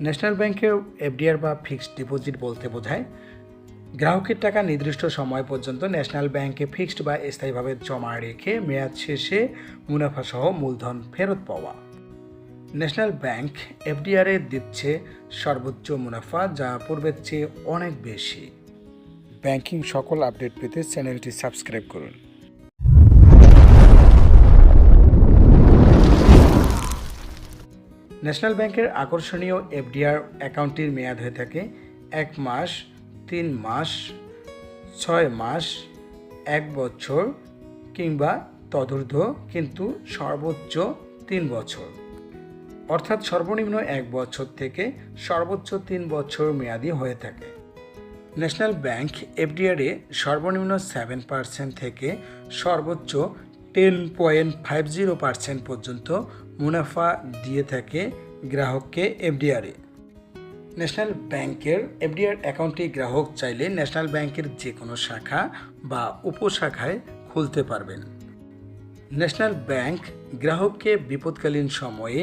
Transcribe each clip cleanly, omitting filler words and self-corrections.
National ব্যাংকের FDR বা fixed deposit বলতে বোঝায় গ্রাহকের টাকা নির্দিষ্ট সময় পর্যন্ত ন্যাশনাল ব্যাংকে ফিক্সড বা স্থায়ীভাবে জমা রেখে মেয়াদ শেষে মুনাফাসহ মূলধন ফেরত পাওয়া। ন্যাশনাল ব্যাংক এফডিআরে দিচ্ছে সর্বোচ্চ মুনাফা, যা পূর্বের চেয়ে অনেক বেশি। ব্যাংকিং সকল আপডেট পেতে চ্যানেলটি সাবস্ক্রাইব করুন। ন্যাশনাল ব্যাংকের আকর্ষণীয় এফডিআর অ্যাকাউন্টটির মেয়াদ হয়ে থাকে 1 মাস, 3 মাস, 6 মাস, 1 বছর কিংবা তদূর্ধ্ব, কিন্তু সর্বোচ্চ 3 বছর। অর্থাৎ সর্বনিম্ন 1 বছর থেকে সর্বোচ্চ 3 বছর মেয়াদি হয়ে থাকে। ন্যাশনাল ব্যাংক এফডিআরে সর্বনিম্ন 7% থেকে সর্বোচ্চ 10.50% পর্যন্ত মুনাফা দিয়ে থাকে গ্রাহককে এফডিআরে। ন্যাশনাল ব্যাংকের এফডিআর অ্যাকাউন্টটি গ্রাহক চাইলে ন্যাশনাল ব্যাংকের যে কোনো শাখা বা উপশাখায় খুলতে পারবেন। ন্যাশনাল ব্যাংক গ্রাহককে বিপদকালীন সময়ে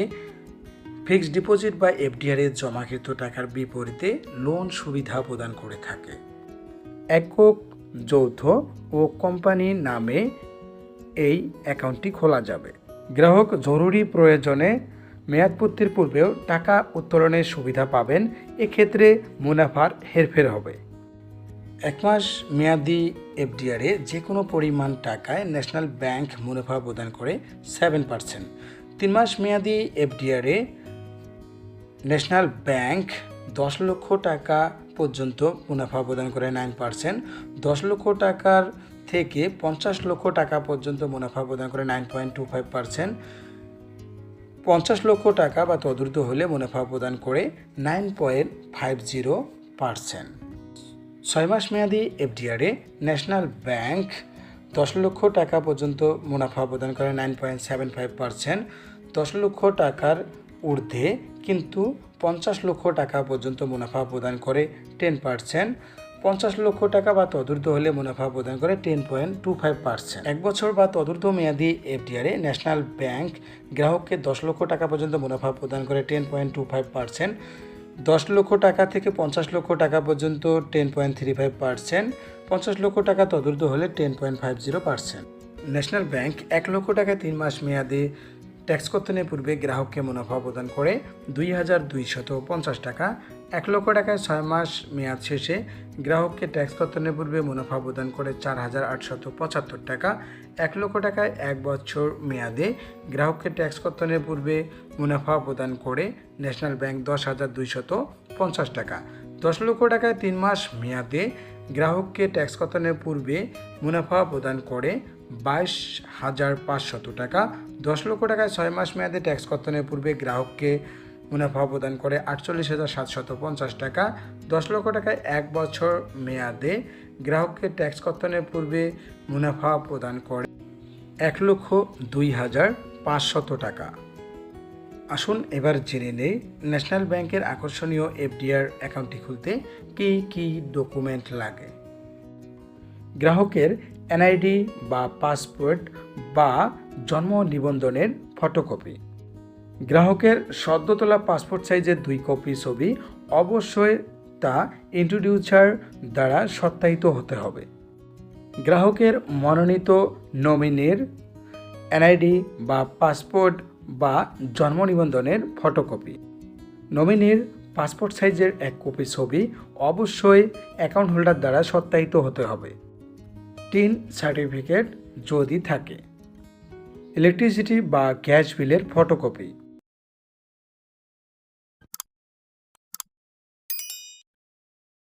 ফিক্সড ডিপোজিট বা এফডিআরে জমাকৃত টাকার বিপরীতে লোন সুবিধা প্রদান করে থাকে। একক, যৌথ ও কোম্পানির নামে এই অ্যাকাউন্টটি খোলা যাবে। গ্রাহক জরুরি প্রয়োজনে মেয়াদপূর্তির পূর্বেও টাকা উত্তোলনের সুবিধা পাবেন। এক্ষেত্রে মুনাফার হেরফের হবে। 1 মাস মেয়াদি এফডিআরে যে কোনো পরিমাণ টাকায় ন্যাশনাল ব্যাংক মুনাফা প্রদান করে 7%। 3 মাস মেয়াদি এফডিআরে ন্যাশনাল ব্যাংক 10 লক্ষ টাকা পর্যন্ত মুনাফা প্রদান করে 9%। 10 লক্ষ টাকার থেকে 50 লক্ষ টাকা পর্যন্ত মুনাফা প্রদান করে 9.25%। 50 লক্ষ টাকা বা তদূর্ধ্ব হলে মুনাফা প্রদান করে 9.50%। 6 মাস মেয়াদি এফডিআরে ন্যাশনাল ব্যাংক 10 লক্ষ টাকা পর্যন্ত মুনাফা প্রদান করে 9.75%। 10 লক্ষ টাকার ঊর্ধ্বে কিন্তু 50 লক্ষ টাকা পর্যন্ত মুনাফা প্রদান করে 10%। 50 লক্ষ টাকা বা তদূর্ধ্ব হলে মুনাফা প্রদান করে 10.25%। 1 বছর বা তদূর্ধ্ব মেয়াদি এফডিআরে ন্যাশনাল ব্যাংক গ্রাহককে 10 লক্ষ টাকা পর্যন্ত মুনাফা প্রদান করে 10.25%। 10 লক্ষ টাকা থেকে 50 লক্ষ টাকা পর্যন্ত 10.35%। 50 লক্ষ টাকা তদূর্ধ্ব হলে 10.50%। ন্যাশনাল ব্যাংক 1 লক্ষ টাকা 3 মাস মেয়াদে ট্যাক্স কর্তনের পূর্বে গ্রাহককে মুনাফা প্রদান করে 2250 টাকা। 1 লক্ষ টাকায় 6 মাস মেয়াদ শেষে গ্রাহককে ট্যাক্স কর্তনের পূর্বে মুনাফা প্রদান করে 4875 টাকা। 1 লক্ষ টাকায় 1 বছর মেয়াদে গ্রাহককে ট্যাক্স কর্তনের পূর্বে মুনাফা প্রদান করে ন্যাশনাল ব্যাংক 10250 টাকা। 10 লক্ষ টাকায় 3 মাস মেয়াদে গ্রাহককে ট্যাক্স কর্তনের পূর্বে মুনাফা প্রদান করে 22,500 টাকা। 10 লক্ষ টাকায় 6 মাস মেয়াদে ট্যাক্স কর্তনের পূর্বে গ্রাহককে মুনাফা প্রদান করে 48,750 টাকা। 10 লক্ষ টাকায় 1 বছর মেয়াদে গ্রাহককে ট্যাক্স কর্তনের পূর্বে মুনাফা প্রদান করে 1,02,500 টাকা। আসুন এবার জেনে নেই ন্যাশনাল ব্যাংকের আকর্ষণীয় এফডিআর অ্যাকাউন্টটি খুলতে কী কী ডকুমেন্ট লাগে। গ্রাহকের এনআইডি বা পাসপোর্ট বা জন্ম নিবন্ধনের ফটোকপি। গ্রাহকের সদ্য তোলা পাসপোর্ট সাইজের 2 কপি ছবি, অবশ্যই তা ইন্ট্রোডিউসার দ্বারা সত্যায়িত হতে হবে। গ্রাহকের মনোনীত নমিনির এনআইডি বা পাসপোর্ট বা জন্ম নিবন্ধনের ফটোকপি। নমিনির পাসপোর্ট সাইজের 1 কপি ছবি, অবশ্যই অ্যাকাউন্ট হোল্ডার দ্বারা সত্যায়িত হতে হবে। টিন সার্টিফিকেট যদি থাকে। ইলেকট্রিসিটি বা গ্যাস বিলের ফটোকপি।